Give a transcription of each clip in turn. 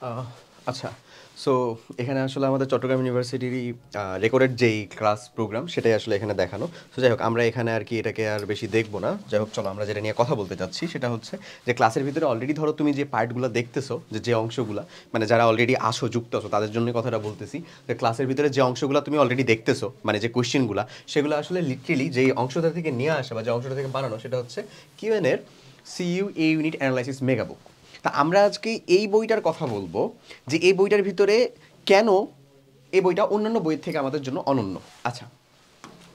আহ, আচ্ছা, সো এখানে আসলে আমাদের চট্টগ্রাম ইউনিভার্সিটিরই রেকর্ডেড যেই ক্লাস প্রোগ্রাম সেটাই আসলে এখানে দেখানো। সো যাই হোক, আমরা এখানে আর কি এটাকে আর বেশি দেখবো না। যাই হোক, চলো আমরা যেটা নিয়ে কথা বলতে চাচ্ছি সেটা হচ্ছে যে ক্লাসের ভিতরে অলরেডি ধরো তুমি যে পার্টগুলো দেখতেছো, যে অংশগুলো, মানে যারা অলরেডি আসো, যুক্ত আছো, তাদের জন্য কথাটা বলতেছি। যে ক্লাসের ভিতরে যে অংশগুলো তুমি অলরেডি দেখতেছো, মানে যে কোয়েশ্চেনগুলো, সেগুলো আসলে লিটারেলি যেই অংশটা থেকে নিয়ে আসা বা যে অংশটা থেকে বানানো, সেটা হচ্ছে কিউএন এর CU A unit analysis megabook. তা আমরা আজকে এই বইটার কথা বলবো, যে এই বইটার ভিতরে কেন এই বইটা অন্যান্য বইয়ের থেকে আমাদের জন্য অনন্য। আচ্ছা,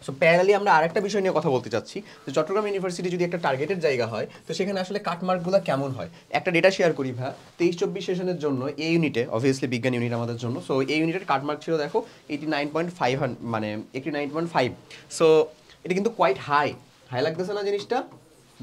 সো প্যারালি আমরা আরেকটা বিষয় নিয়ে কথা বলতে চাচ্ছি, যে চট্টগ্রাম ইউনিভার্সিটি যদি একটা টার্গেটেড জায়গা হয়, তো সেখানে আসলে কাটমার্কগুলো কেমন হয়। একটা ডেটা শেয়ার করি ভাই, 23-24 সেশনের জন্য এই ইউনিটে, অবভিয়াসলি বিজ্ঞান ইউনিট আমাদের জন্য, সো এই ইউনিটের কাটমার্ক ছিল দেখো 89.5, মানে 89.5। সো এটা কিন্তু কোয়াইট হাই। হাই লাগতেছে না জিনিসটা?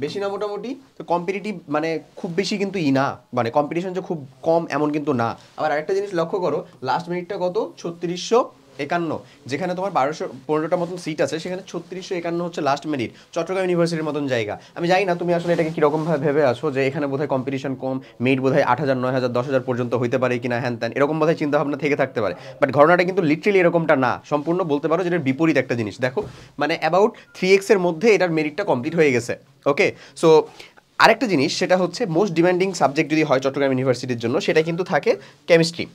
বেশি না মোটামুটি? তো কম্পিটিটিভ মানে খুব বেশি কিন্তু না, মানে কম্পিটিশন যে খুব কম এমন কিন্তু না। আবার আরেকটা জিনিস লক্ষ্য করো, লাস্ট মিনিটটা কত? 3651। যেখানে তোমার 1215টা মতন সিট আছে, সেখানে 3651 হচ্ছে লাস্ট মিনিট। চট্টগ্রাম ইউনিভার্সিটির মতন জায়গা। আমি জানি না তুমি আসলে এটাকে কীরকমভাবে ভেবে আছো, যে এখানে বোধহয় কম্পিটিশন কম, মিট বোধহয় 8000, 9000, 10,000 পর্যন্ত হইতে পারে কিনা, হ্যান ত্যান এরকম বোধহয় চিন্তাভাবনা থেকে থাকতে পারে। বাট ঘটনাটা কিন্তু লিটারেলি এরকমটা না, সম্পূর্ণ বলতে পারো যেটার বিপরীত একটা জিনিস। দেখো, মানে অ্যাবাউট 3x এর মধ্যে এটার মেরিটটা কমপ্লিট হয়ে গেছে। ওকে, সো আরেকটা জিনিস সেটা হচ্ছে মোস্ট ডিমান্ডিং সাবজেক্ট যদি হয় চট্টগ্রাম ইউনিভার্সিটির জন্য, সেটা কিন্তু থাকে কেমিস্ট্রি,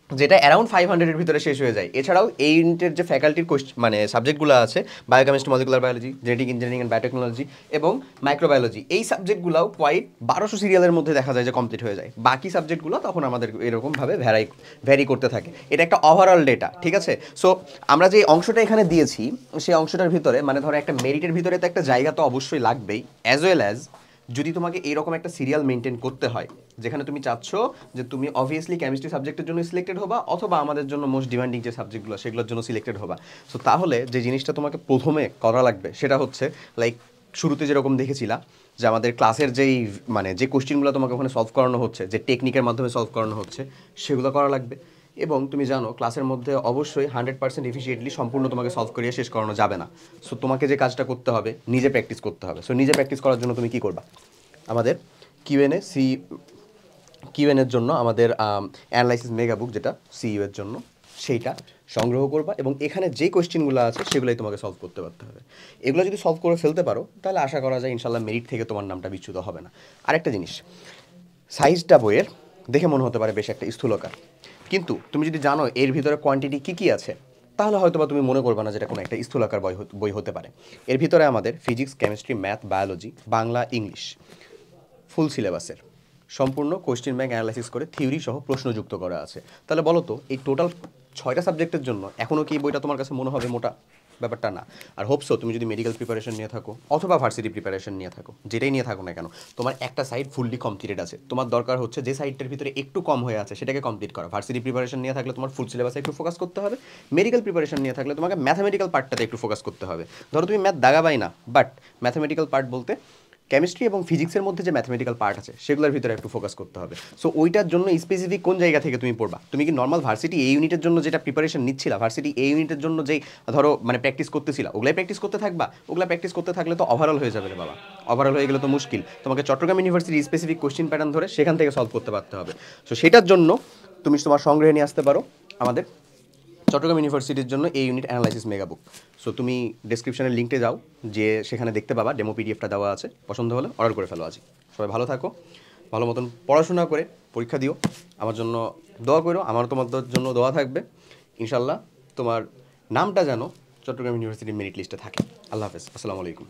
যেটা অ্যারাউন্ড 500-এর ভিতরে শেষ হয়ে যায়। এছাড়াও এই ইউনিটের যে ফ্যাকাল্টির মানে সাবজেক্টগুলো আছে, biochemistry, molecular biology, genetic engineering and biotechnology এবং মাইক্রোবায়োলজি, এই সাবজেক্টগুলোও কোয়াইট 1200 সিরিয়ালের মধ্যে দেখা যায় যে কমপ্লিট হয়ে যায়। বাকি সাবজেক্টগুলো তখন আমাদের এরকমভাবে ভ্যারি করতে থাকে। এটা একটা ওভারঅল ডেটা, ঠিক আছে? সো আমরা যে অংশটা এখানে দিয়েছি, সেই অংশটার ভিতরে মানে ধরো একটা মেরিটের ভিতরে তো একটা জায়গা তো অবশ্যই লাগবেই, অ্যাজ ওয়েল অ্যাজ যদি তোমাকে এরকম একটা সিরিয়াল মেনটেন করতে হয়, যেখানে তুমি চাচ্ছ যে তুমি অবভিয়াসলি কেমিস্ট্রি সাবজেক্টের জন্য সিলেক্টেড হবা, অথবা আমাদের জন্য মোস্ট ডিমান্ডিং যে সাবজেক্টগুলো সেগুলোর জন্য সিলেক্টেড হবা। সো তাহলে যে জিনিসটা তোমাকে প্রথমে করা লাগবে সেটা হচ্ছে, লাইক শুরুতে যেরকম দেখেছিলা, যে আমাদের ক্লাসের যেই মানে যে কোশ্চেনগুলো তোমাকে ওখানে সলভ করানো হচ্ছে, যে টেকনিকের মাধ্যমে সলভ করানো হচ্ছে, সেগুলো করা লাগবে। এবং তুমি জানো ক্লাসের মধ্যে অবশ্যই 100% এফিসিয়েন্টলি সম্পূর্ণ তোমাকে সলভ করিয়ে শেষ করানো যাবে না। সো তোমাকে যে কাজটা করতে হবে, নিজে প্র্যাকটিস করতে হবে। সো নিজে প্র্যাকটিস করার জন্য তুমি কী করবা? আমাদের কিউএনের জন্য আমাদের অ্যানালাইসিস মেগা বুক, যেটা সিইউ এর জন্য, সেইটা সংগ্রহ করবা, এবং এখানে যে কোয়েশ্চেনগুলো আছে সেগুলোই তোমাকে সলভ করতে পারতে হবে। এগুলো যদি সলভ করে ফেলতে পারো, তাহলে আশা করা যায় ইনশাল্লাহ মেরিট থেকে তোমার নামটা বিচ্যুত হবে না। আরেকটা জিনিস, সাইজটা বইয়ের দেখে মনে হতে পারে বেশ একটা স্থূলকার, কিন্তু তুমি যদি জানো এর ভিতরে কোয়ান্টিটি কী কী আছে, তাহলে হয়তো বা তুমি মনে করবে না যেটা কোনো একটা স্থূলকার বই হতে পারে। এর ভিতরে আমাদের physics, chemistry, math, biology, Bangla, English full সিলেবাসের সম্পূর্ণ কোয়েশ্চেন ব্যাংক অ্যানালাইসিস করে থিওরি সহ প্রশ্ন যুক্ত করা আছে। তাহলে বলো তো, এই টোটাল 6টা সাবজেক্টের জন্য এখনও কি এই বইটা তোমার কাছে মনে হবে মোটা? ব্যাপারটা না। আর হোপসো তুমি যদি মেডিকেল প্রিপারেশন নিয়ে থাকো অথবা ভার্সিটি প্রিপারেশন নিয়ে থাকো, যেটাই নিয়ে থাকো না কেন, তোমার একটা সাইড ফুললি কমপ্লিটেড আছে। তোমার দরকার হচ্ছে যে সাইডটার ভিতরে একটু কম হয়ে আছে সেটাকে কমপ্লিট করা। ভার্সিটি প্রিপারেশন নিয়ে থাকলে তোমার ফুল সিলেবাসে একটু ফোকাস করতে হবে। মেডিকেল প্রিপারেশন নিয়ে থাকলে তোমাকে ম্যাথামেটিক্যাল পার্টটাতে একটু ফোকাস করতে হবে। ধরো তুমি ম্যাথ দাগাবাই না, বাট ম্যাথামেটিক্যাল পার্ট বলতে কেমিস্ট্রি এবং ফিজিক্সের মধ্যে যে ম্যাথমেটিক্যাল পার্ট আছে সেগুলোর ভিতরে একটু ফোকাস করতে হবে। সো ওইটার জন্য স্পেসিফিক কোন জায়গা থেকে তুমি পড়বা? তুমি কি নর্মাল ভার্সিটি এই ইউনিটের জন্য যেটা প্রিপারেশন নিচ্ছিলা, ভার্সিটি এই ইউনিটের জন্য যেই ধরো মানে প্র্যাকটিস করতেছিলা, ওগুলাই প্র্যাকটিস করতে থাকবা? ওগুলা প্র্যাকটিস করতে থাকলে তো ওভারঅল হয়ে যাবে রে বাবা। ওভারঅল হয়ে গেলে তো মুশকিল। তোমাকে Chittagong university specific question pattern ধরে সেখান থেকে সলভ করতে পারতে হবে। সো সেটার জন্য তুমি তোমার সংগ্রহে নিয়ে আসতে পারো আমাদের চট্টগ্রাম ইউনিভার্সিটির জন্য এই ইউনিট অ্যানালাইসিস মেগা বুক। সো তুমি ডেসক্রিপশনের লিঙ্কে যাও, যে সেখানে দেখতে পাবা ডেমো পিডিএফটা দেওয়া আছে। পছন্দ হলে অর্ডার করে ফেলো আজ। সবাই ভালো থাকো, ভালো মতন পড়াশোনা করে পরীক্ষা দিও, আমার জন্য দোয়া করো, আমার তোমাদের জন্য দোয়া থাকবে। ইনশাল্লাহ তোমার নামটা যেন চট্টগ্রাম ইউনিভার্সিটির মেরিট লিস্টে থাকে। আল্লাহ হাফেজ, আসসালামু আলাইকুম।